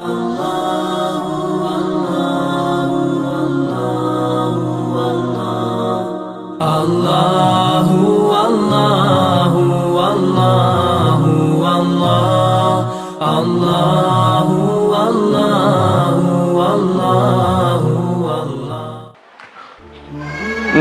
Allahu Allahu Allahu Allah, Allahu Allahu Allahu Allah.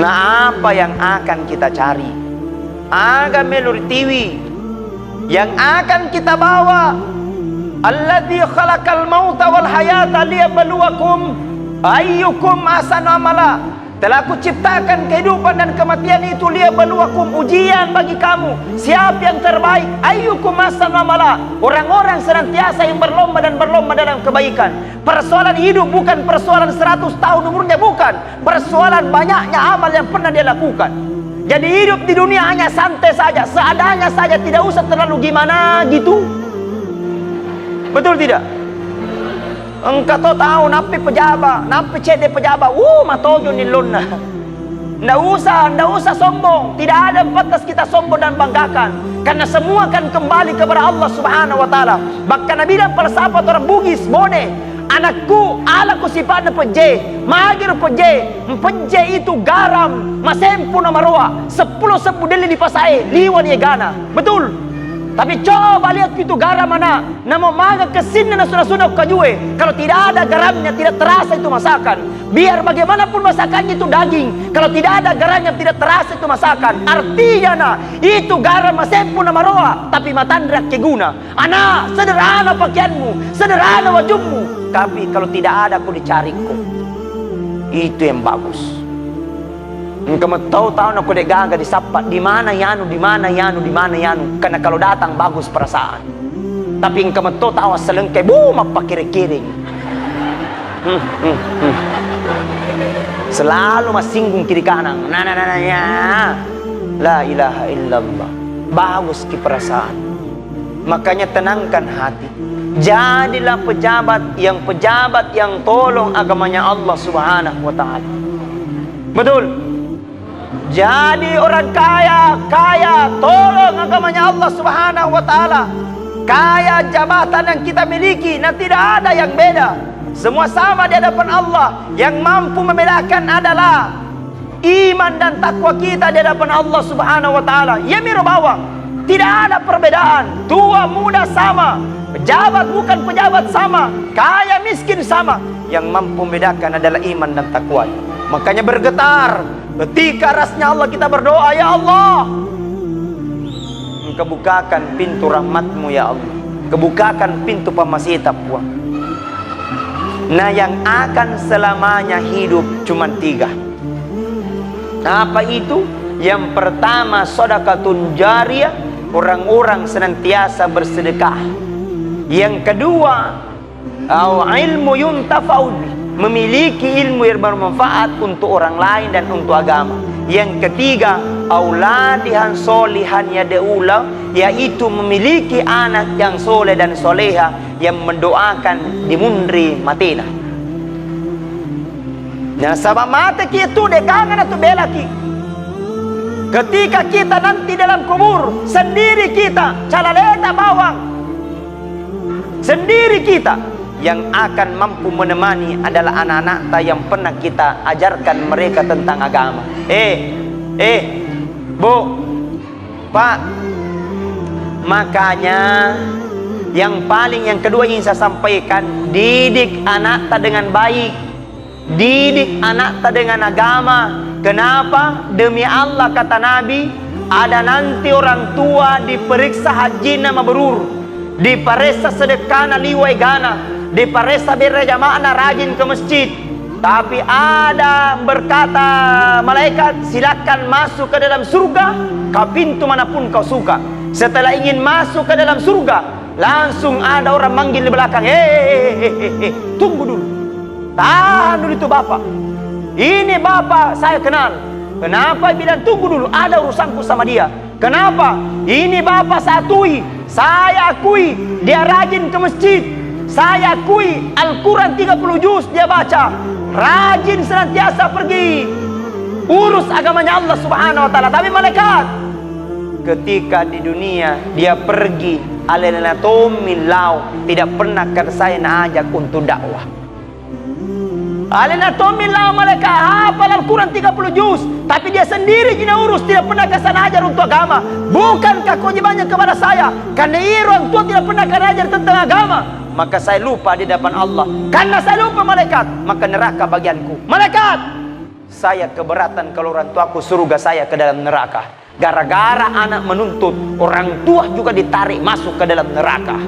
Nah, apa yang akan kita cari? Aga melalui TV yang akan kita bawa. Alladzi khalaqal mauta wal hayata liyabluwakum ayyukum ahsanu amala. Telah aku ciptakan kehidupan dan kematian itu liyabluwakum, ujian bagi kamu. Siapa yang terbaik? Ayyukum ahsanu amala. Orang-orang senantiasa yang berlomba dan berlomba dalam kebaikan. Persoalan hidup bukan persoalan 100 tahun umurnya, bukan. Persoalan banyaknya amal yang pernah dia lakukan. Jadi hidup di dunia hanya santai saja, seadanya saja, tidak usah terlalu gimana gitu. Betul tidak? Engkau tahu napi pejabat, napi CD pejabat, matojo nilonna. Nggak usah sombong. Tidak ada batas kita sombong dan banggakan, karena semua akan kembali kepada Allah Subhanahu wa taala. Bahkan Nabi dan falsafat orang Bugis, bone, anakku, alaku sifatnya peje, magir peje itu garam, masempu nama roa, 10 deli di pasai, liwan ye gana. Betul. Tapi coba lihat itu garam mana, namo maga kesini na sudah kajue. Kalau tidak ada garamnya tidak terasa itu masakan. Biar bagaimanapun masakannya itu daging, kalau tidak ada garamnya tidak terasa itu masakan. Artinya na itu garam masempu nama roa, tapi matandra keguna. Anak sederhana pakaianmu, sederhana wajahmu, tapi kalau tidak ada aku dicariku. Itu yang bagus. Engkau tahu nak kode gaga disapa di mana yanu, karena kalau datang bagus perasaan. Tapi engkau tahu selengkai apa kiri-kiri. Selalu masinggung kiri kanan. La ilaha illallah. Bagus ki perasaan. Makanya tenangkan hati. Jadilah pejabat yang tolong agamanya Allah Subhanahu wa taala. Betul. Jadi orang kaya, tolong agamanya Allah Subhanahu wa taala. Kaya jabatan yang kita miliki, dan tidak ada yang beda. Semua sama di hadapan Allah. Yang mampu membedakan adalah iman dan takwa kita di hadapan Allah Subhanahu wa taala. Yemiro bawang, tidak ada perbedaan. Tua muda sama, pejabat bukan pejabat sama, kaya miskin sama. Yang mampu membedakan adalah iman dan takwa. Makanya bergetar ketika rasnya Allah kita berdoa, ya Allah, Engkau bukakan pintu rahmatmu ya Allah, kebukakan pintu pamasitapmu. Nah, yang akan selamanya hidup cuma 3. Apa itu? Yang pertama, sedekahun jariyah, orang-orang senantiasa bersedekah. Yang kedua, ilmu yuntafa'u bih, memiliki ilmu yang bermanfaat untuk orang lain dan untuk agama. Yang ketiga, auladihan solihan yad'ula, yaitu memiliki anak yang soleh dan soleha yang mendoakan di mundri matina. Nah, sabab mata kita dekangan atau belaki. Ketika kita nanti dalam kubur, sendiri kita calaleta bawang, sendiri kita. Yang akan mampu menemani adalah anak-anak yang pernah kita ajarkan mereka tentang agama. Bu, Pak. Makanya yang kedua ingin saya sampaikan, didik anak dengan baik, didik anak dengan agama. Kenapa? Demi Allah kata Nabi, ada nanti orang tua diperiksa hajina mabrur, diperiksa sedekah liwai gana, diperiksa berjamaah rajin ke masjid. Tapi ada berkata malaikat, silakan masuk ke dalam surga ke pintu manapun kau suka. Setelah ingin masuk ke dalam surga, langsung ada orang manggil di belakang, tunggu dulu, tahan dulu itu bapak. Ini bapak saya kenal. Kenapa bilang tunggu dulu? Ada urusanku sama dia. Kenapa? Ini bapak saya akui dia rajin ke masjid. Saya akui Al-Quran 30 juz dia baca, rajin senantiasa pergi urus agamanya Allah Subhanahu wa taala. Tapi malaikat, ketika di dunia dia pergi alena tomillau, tidak pernah saya ajak untuk dakwah. Alena tomillau, mereka hafal Al-Quran 30 juz, tapi dia sendiri jina urus, tidak pernah saya ajar untuk agama. Bukankah kewajibannya kepada saya? Karena orang tua tidak pernah ajar tentang agama, maka saya lupa di depan Allah. Karena saya lupa malaikat, maka neraka bagianku. Malaikat, saya keberatan kalau orang tuaku surga, saya ke dalam neraka. Gara-gara anak menuntut, orang tua juga ditarik masuk ke dalam neraka.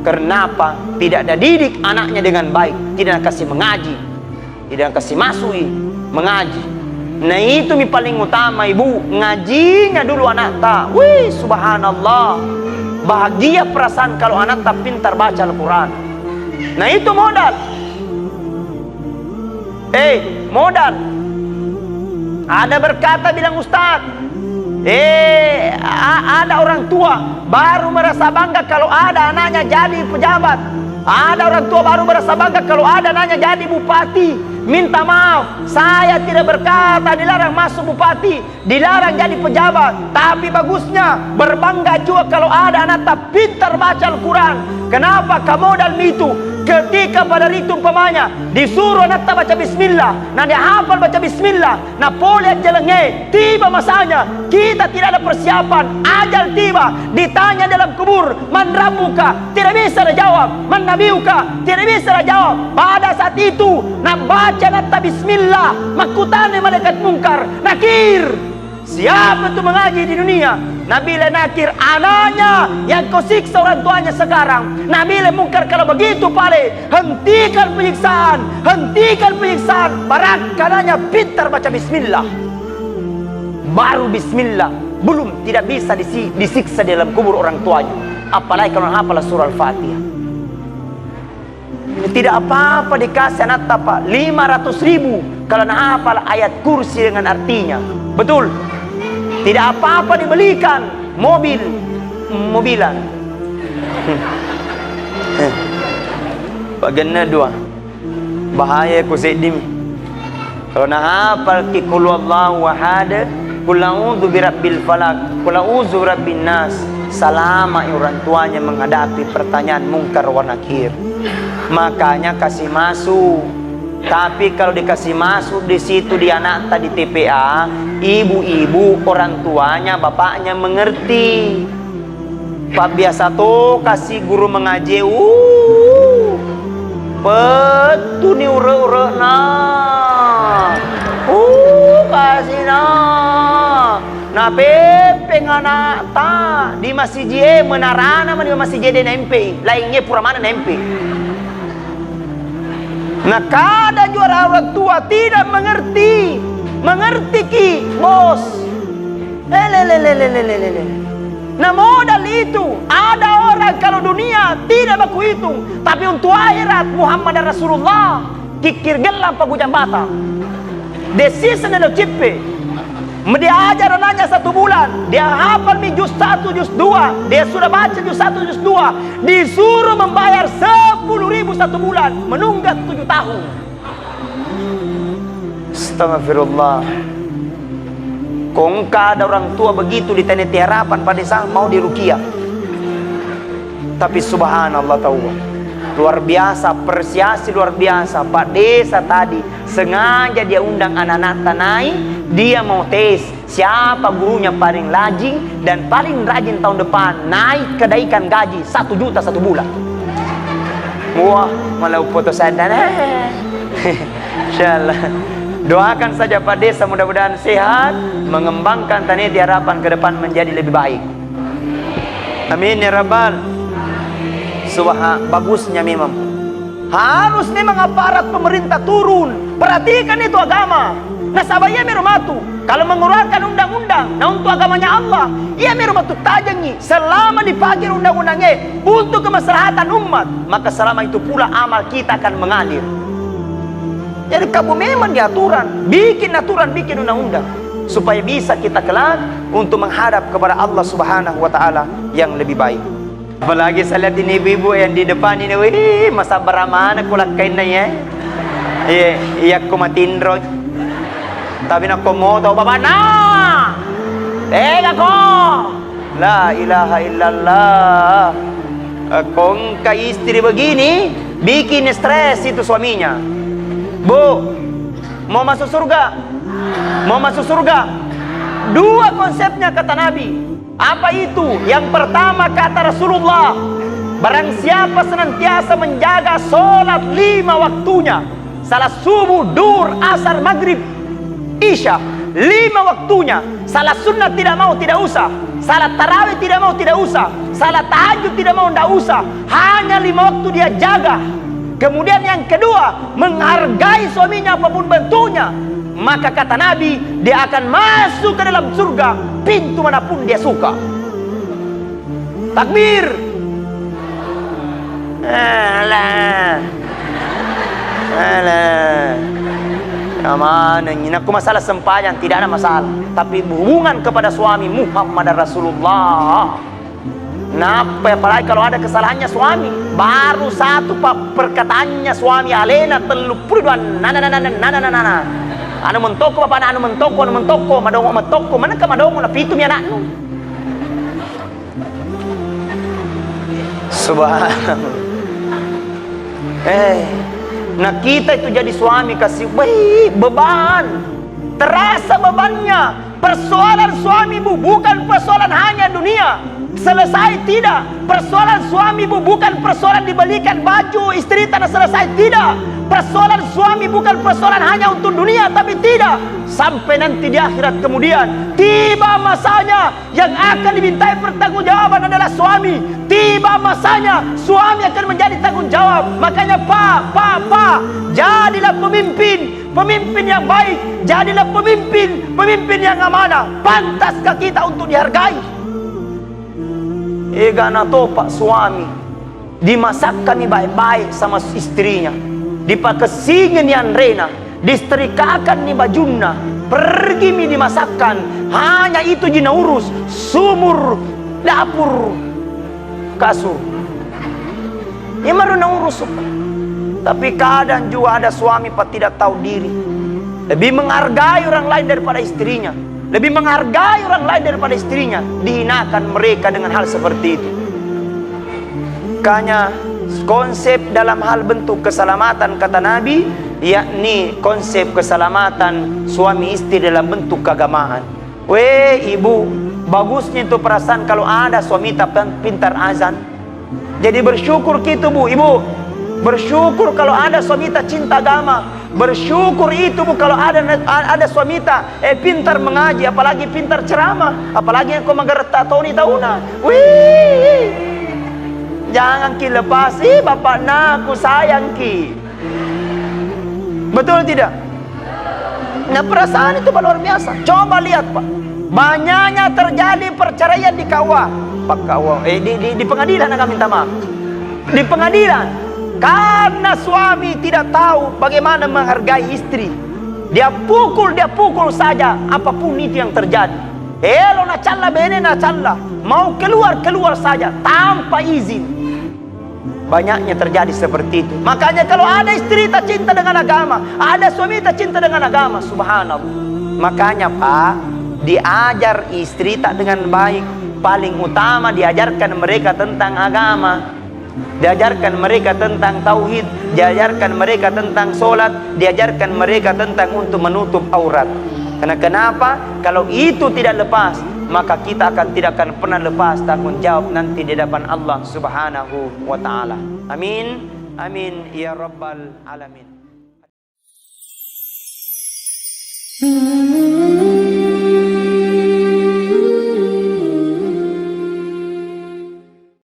Kenapa? Tidak ada didik anaknya dengan baik, tidak kasih mengaji, tidak kasih masui mengaji. Nah itu mi paling utama, ibu, ngajinya dulu anak ta. Wih, subhanallah, bahagia perasaan kalau anak tak pintar baca Al-Quran. Nah itu modal. Modal. Ada berkata bilang ustaz, ada orang tua baru merasa bangga kalau ada anaknya jadi pejabat. Ada orang tua baru merasa bangga kalau ada anaknya jadi bupati. Minta maaf, saya tidak berkata dilarang masuk bupati, dilarang jadi pejabat. Tapi bagusnya berbangga juga kalau ada anak tak pintar baca Al-Quran. Kenapa? Kamodal itu ketika pada itu umpamanya disuruh anak tak baca bismillah, nah dia hafal baca bismillah, nah boleh jelenge, tiba masanya kita tidak ada persiapan, ajal tiba, ditanya dalam kubur, man rabbuka, tidak bisa dijawab, man nabiuka, tidak bisa dijawab. Pada saat itu nak baca anak tak bismillah, makutane malaikat mungkar nakir. Siapa itu mengaji di dunia? Nabila nakir anaknya yang kau siksa orang tuanya sekarang. Nabila mungkar kalau begitu pale, hentikan penyiksaan, hentikan penyiksaan. Barakananya pintar baca bismillah. Baru bismillah, belum tidak bisa disiksa dalam kubur orang tuanya. Apalagi kalau hafal surah Al-Fatihah. Tidak apa-apa dikasih anak apa 500.000 kalau hafal ayat kursi dengan artinya. Betul. Tidak apa-apa dibelikan mobilan. Bagaimana dua bahaya ku sedim. Kalau nak hafal ki qul huwallahu ahad, qul a'udzu birabbil falaq, qul a'udzu birabbin nas, selama orang tuanya menghadapi pertanyaan mungkar wa nakir. Makanya kasih masuk. Tapi kalau dikasih masuk di situ di anak tadi TPA, ibu-ibu orang tuanya, bapaknya mengerti. Pak biasa tuh kasih guru mengaji, betul nih ure-ure nah, kasih nah pepeng anak ta di masjid menarana di masjid NMP, lainnya pura mana NMP. Nah kadang juara orang tua tidak mengerti ki bos. Nah modal itu ada orang kalau dunia tidak baku hitung, tapi untuk akhirat Muhammad Rasulullah kikir gelam pagu jambata. Desisa nelo cipe. Dia ajar anaknya 1 bulan, dia hafal juz 1, juz 2, dia sudah baca juz 1, juz 2, disuruh membayar 10.000 1 bulan, menunggak 7 tahun. Astagfirullah. Kok ada orang tua begitu di teneti harapan pada saat mau diruqyah. Tapi subhanallah tahu. Luar biasa, persiasi luar biasa. Pak Desa tadi sengaja dia undang anak-anak tanai, dia mau tes siapa gurunya paling rajin dan paling rajin tahun depan naik kenaikan gaji 1 juta 1 bulan. Wah, malah foto saya dan insyaallah. Doakan saja Pak Desa mudah-mudahan sehat, mengembangkan Taneti Harapan ke depan menjadi lebih baik. Amin ya rabbal. Bagusnya memang harus memang aparat pemerintah turun, perhatikan itu agama. Nah sabaya merumatu kalau mengeluarkan undang-undang nah untuk agamanya Allah, ia merumatu tajangi selama dipakai undang-undangnya untuk kemaslahatan umat, maka selama itu pula amal kita akan mengalir. Jadi kamu memang diaturan, bikin aturan, bikin undang-undang supaya bisa kita kelak untuk menghadap kepada Allah Subhanahu wa taala yang lebih baik. Apalagi saya lihat ini ibu-ibu yang di depan ini, wih, masa beramana kulak kain na ya. Iya, aku matindro. Tapi nak komo tau baba na. ko. La ilaha illallah. Kung ka istri begini, bikin stres itu suaminya. Bu, mau masuk surga? Mau masuk surga? Dua konsepnya kata Nabi. Apa itu? Yang pertama kata Rasulullah, barang siapa senantiasa menjaga sholat 5 waktunya, salat subuh, duhur, asar, maghrib, isya, 5 waktunya. Salat sunnah tidak mau, tidak usah. Salat tarawih tidak mau, tidak usah. Salat tahajud tidak mau, tidak usah. Hanya 5 waktu dia jaga. Kemudian yang kedua, menghargai suaminya apapun bentuknya. Maka kata Nabi, dia akan masuk ke dalam surga pintu manapun dia suka. Takbir. Alah. Mana ini? Aku masalah sembahyang tidak ada masalah, tapi hubungan kepada suami Muhammad Rasulullah. Napa apalagi kalau ada kesalahannya suami, baru satu perkataannya suami alena telu puluhan nana anu mentoko apa anu mentoko madongo mana ka madongo na pitu mi anak. Subhanallah. Nah kita itu jadi suami kasih beban, terasa bebannya. Persoalan suami bu bukan persoalan hanya dunia selesai, tidak. Persoalan suami bu bukan persoalan dibelikan baju istri tanah selesai, tidak. Persoalan suami bukan persoalan hanya untuk dunia, tapi tidak. Sampai nanti di akhirat kemudian tiba masanya yang akan dimintai pertanggungjawaban adalah suami. Tiba masanya suami akan menjadi tanggung jawab. Makanya pak, jadilah pemimpin yang baik. Jadilah pemimpin yang amanah. Pantaskah kita untuk dihargai? Ega na to pak suami dimasakkan ni baik-baik sama istrinya, dipakesingin ni Andrena, disetrikakan ni bajunna, pergi mi dimasakkan. Hanya itu jina urus sumur, dapur, kasur. Ini baru na urus. Tapi kadang juga ada suami pak tidak tahu diri, lebih menghargai orang lain daripada istrinya, lebih menghargai orang lain daripada istrinya. Dihinakan mereka dengan hal seperti itu. Makanya konsep dalam hal bentuk keselamatan kata Nabi, yakni konsep keselamatan suami istri dalam bentuk keagamaan. Ibu, bagusnya itu perasaan kalau ada suami pintar azan. Jadi bersyukur gitu bu, ibu. Bersyukur kalau ada suami cinta agama. Bersyukur itu bu kalau ada suami pintar mengaji, apalagi pintar ceramah, apalagi yang kau mengerta tahu tauna. Jangan ki lepas, bapak nak aku sayang ki. Betul tidak? Nah perasaan itu luar biasa. Coba lihat pak, banyaknya terjadi perceraian di kawah, di pengadilan. Agak minta maaf, di pengadilan. Karena suami tidak tahu bagaimana menghargai istri. Dia pukul saja, apapun itu yang terjadi. Elo na challa bene na challa, mau keluar saja tanpa izin. Banyaknya terjadi seperti itu. Makanya kalau ada istri tak cinta dengan agama, ada suami tak cinta dengan agama, subhanallah. Makanya pak, diajar istri tak dengan baik. Paling utama diajarkan mereka tentang agama, diajarkan mereka tentang tauhid, diajarkan mereka tentang solat, diajarkan mereka tentang untuk menutup aurat. Karena kenapa? Kalau itu tidak lepas, maka kita tidak akan pernah lepas tanggung jawab nanti di hadapan Allah Subhanahu wa taala. Amin. Amin ya rabbal alamin.